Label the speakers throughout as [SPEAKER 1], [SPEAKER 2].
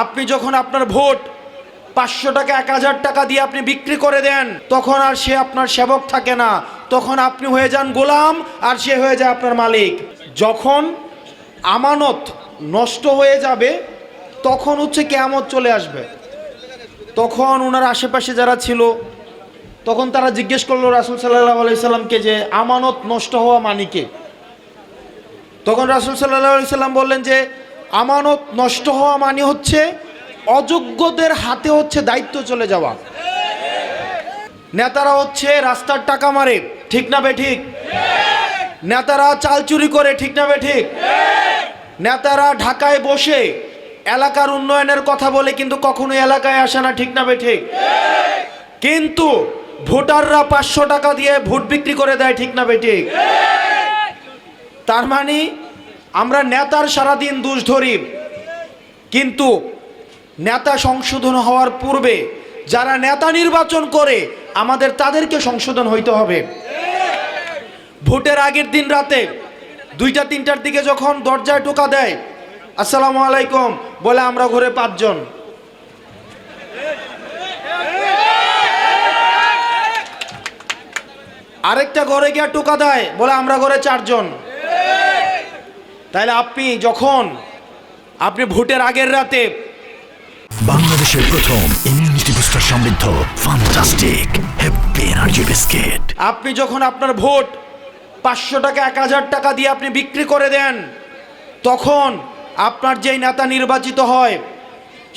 [SPEAKER 1] আপনি যখন আপনার ভোট 500 টাকা 1000 টাকা দিয়ে আপনি বিক্রি করে দেন, তখন আর সে আপনার সেবক থাকে না, তখন আপনি হয়ে যান গোলাম আর সে হয়ে যায় আপনার মালিক। যখন আমানত নষ্ট হয়ে যাবে তখন হচ্ছে কিয়ামত চলে আসবে। তখন ওনার আশেপাশে যারা ছিল তখন তারা জিজ্ঞেস করলো রাসূল সাল্লাল্লাহু আলাইহি সাল্লামকে যে আমানত নষ্ট হওয়া মানে কি? তখন রাসূল সাল্লাল্লাহু আলাইহি সাল্লাম বললেন যে আমানত নষ্ট হওয়া মানে হচ্ছে অযোগ্যদের হাতে হচ্ছে দায়িত্ব চলে যাওয়া। নেতারা হচ্ছে রাস্তার টাকা মারে, ঠিক না বেঠিক? নেতারা চাল চুরি করে, ঠিক না বেঠিক? নেতারা ঢাকায় বসে এলাকার উন্নয়নের কথা বলে কিন্তু কখনো এলাকায় আসে না, ঠিক না বেঠিক? কিন্তু ভোটাররা 500 টাকা দিয়ে ভোট বিক্রি করে দেয়, ঠিক না বেঠিক? তার মানে আমরা নেতার সারাদিন দোষ ধরি, কিন্তু নেতা সংশোধন হওয়ার পূর্বে যারা নেতা নির্বাচন করে আমাদের তাদেরকে সংশোধন হইতে হবে। ভোটের আগের দিন রাতে 2টা-3টার দিকে যখন দরজায় টোকা দেয়, আসসালামু আলাইকুম বলে আমরা ঘরে 5 জন, আরেকটা ঘরে গিয়ে টোকা দেয় বলে আমরা ঘরে 4 জন। তাইলে আপনি ভোটের আগের রাতে
[SPEAKER 2] বাংলাদেশের প্রথম ইমিউনিটি বুস্টার সমৃদ্ধ ফ্যান্টাস্টিক হ্যাপি এনার্জি বিস্কিট,
[SPEAKER 1] আপনি যখন আপনার ভোট 500 টাকা 1000 টাকা দিয়ে আপনি বিক্রি করে দেন, তখন আপনার যেই নেতা নির্বাচিত হয়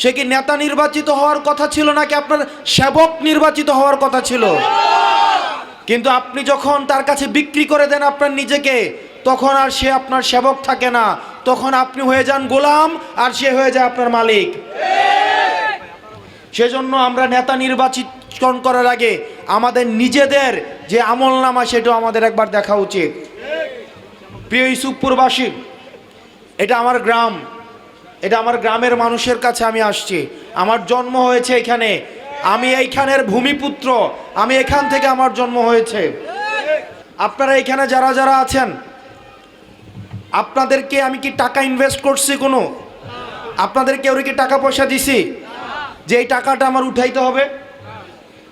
[SPEAKER 1] সে কি নেতা নির্বাচিত হওয়ার কথা ছিল নাকি আপনার সেবক নির্বাচিত হওয়ার কথা ছিল? কিন্তু আপনি যখন তার কাছে বিক্রি করে দেন আপনার নিজেকে, তখন আর সে আপনার সেবক থাকে না, তখন আপনি হয়ে যান গোলাম আর সে হয়ে যায় আপনার মালিক। সেজন্য আমরা নেতা নির্বাচন করার আগে আমাদের নিজেদের যে আমলনামা সেটা আমাদের একবার দেখা উচিত। প্রিয় ইউসুফপুরবাসী, এটা আমার গ্রাম, এটা আমার গ্রামের মানুষের কাছে আমি আসছি। আমার জন্ম হয়েছে এখানে, আমি এইখানের ভূমিপুত্র, আমি এখান থেকে আমার জন্ম হয়েছে। আপনারা এখানে যারা যারা আছেন, আপনাদেরকে আমি কি টাকা ইনভেস্ট করছি? কোনো আপনাদের কেউ কি টাকা পয়সা দিছি যে এই টাকাটা আমার উঠাইতে হবে?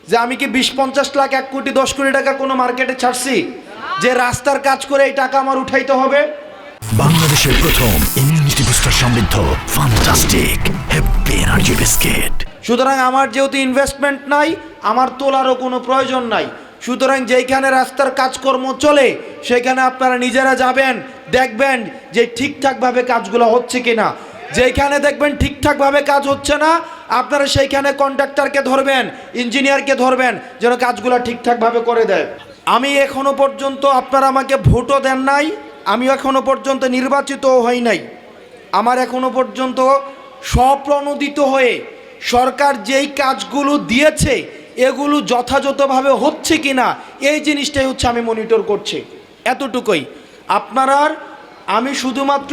[SPEAKER 1] যে আমি কি 20-50 লাখ 1 কোটি 10 কোটি টাকা কোনো মার্কেটে ছাড়ছি যে রাস্তার কাজ করে এই টাকা আমার উঠাইতে হবে?
[SPEAKER 2] বাংলাদেশের প্রথম ইমিউনিটি বুস্টার সমৃদ্ধ ফ্যান্টাস্টিক হ্যাপি এনার্জি বিস্কিট।
[SPEAKER 1] সুতরাং আমার যেহেতু ইনভেস্টমেন্ট নাই, আমার তোলারও কোনো প্রয়োজন নাই। সুতরাং যেইখানে রাস্তার কাজকর্ম চলে সেখানে আপনারা নিজেরা যাবেন, দেখবেন যে ঠিকঠাকভাবে কাজগুলো হচ্ছে কিনা। যেখানে দেখবেন ঠিকঠাকভাবে কাজ হচ্ছে না, আপনারা সেইখানে কন্ট্রাক্টরকে ধরবেন, ইঞ্জিনিয়ারকে ধরবেন যেন কাজগুলো ঠিকঠাকভাবে করে দেয়। আমি এখনো পর্যন্ত, আপনারা আমাকে ভোটও দেন নাই, আমি এখনো পর্যন্ত নির্বাচিতও হই নাই। আমার এখনো পর্যন্ত স্বপ্রণোদিত হয়ে সরকার যেই কাজগুলো দিয়েছে এগুলো যথাযথভাবে হচ্ছে কিনা এই জিনিসটাই হচ্ছে আমি মনিটর করছি, এতটুকুই। আপনারা, আমি শুধুমাত্র